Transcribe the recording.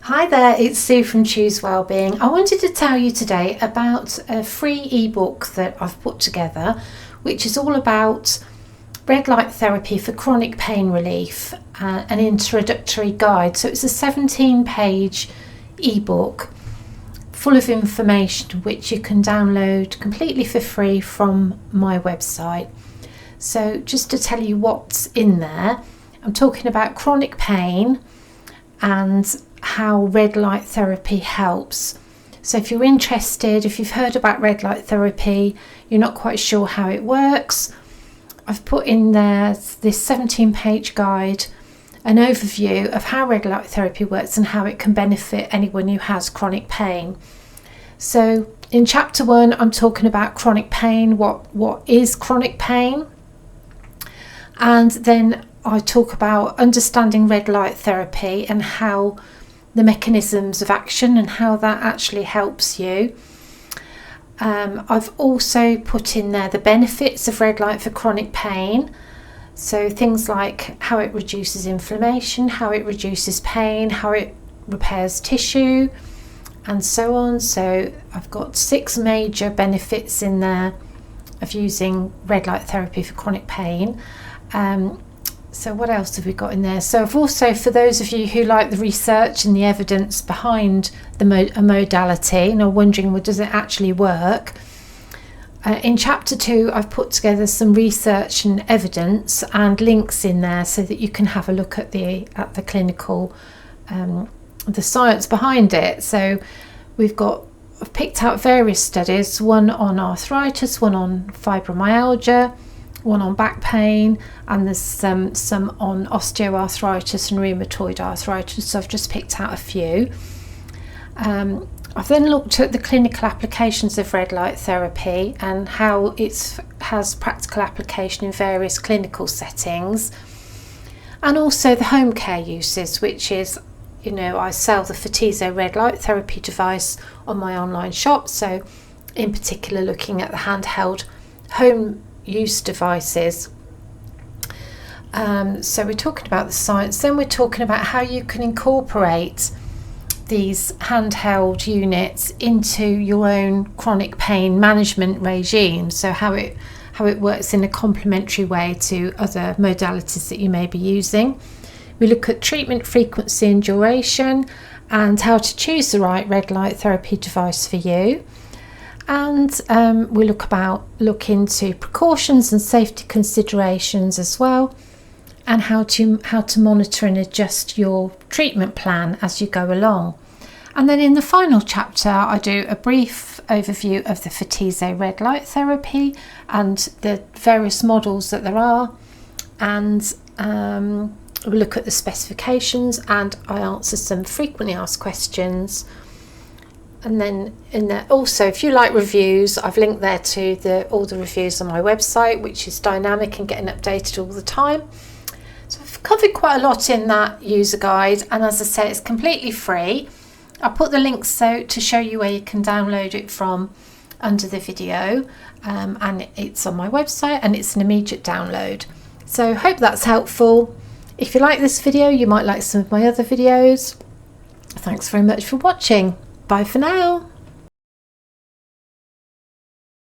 Hi there, it's Sue from Choose Wellbeing. I wanted to tell you today about a free ebook that I've put together, which is all about red light therapy for chronic pain relief, an introductory guide. So it's a 17-page ebook full of information which you can download completely for free from my website. So just to tell you what's in there, I'm talking about chronic pain and how red light therapy helps. So if you're interested, if you've heard about red light therapy, you're not quite sure how it works, I've put in there this 17-page guide, an overview of how red light therapy works and how it can benefit anyone who has chronic pain. So in chapter 1, I'm talking about chronic pain, what is chronic pain, and then I talk about understanding red light therapy and how the mechanisms of action and how that actually helps you. I've also put in there the benefits of red light for chronic pain. So things like how it reduces inflammation, how it reduces pain, how it repairs tissue, and so on. So I've got 6 major benefits in there of using red light therapy for chronic pain. So what else have we got in there? So I've also, for those of you who like the research and the evidence behind a modality and are wondering, well, does it actually work? In chapter 2, I've put together some research and evidence and links in there so that you can have a look at the clinical, the science behind it. So I've picked out various studies, one on arthritis, one on fibromyalgia, one on back pain, and there's some on osteoarthritis and rheumatoid arthritis. So I've just picked out a few. I've then looked at the clinical applications of red light therapy and how it has practical application in various clinical settings, and also the home care uses, which is, I sell the 𝗣𝗵𝗿𝗄𝗏 red light therapy device on my online shop. So in particular looking at the handheld home use devices. So we're talking about the science, then we're talking about how you can incorporate these handheld units into your own chronic pain management regime, so how it works in a complementary way to other modalities that you may be using. We look at treatment frequency and duration and how to choose the right red light therapy device for you. And we look into precautions and safety considerations as well, and how to monitor and adjust your treatment plan as you go along. And then in the final chapter, I do a brief overview of the 𝗣𝗵𝗿 red light therapy and the various models that there are, and we look at the specifications, and I answer some frequently asked questions. And then in there also, if you like reviews, I've linked there to all the reviews on my website, which is dynamic and getting updated all the time. So I've covered quite a lot in that user guide, and as I say, it's completely free. I'll put the links so to show you where you can download it from under the video, and it's on my website and it's an immediate download. So hope that's helpful. If you like this video, you might like some of my other videos. Thanks very much for watching. Bye for now.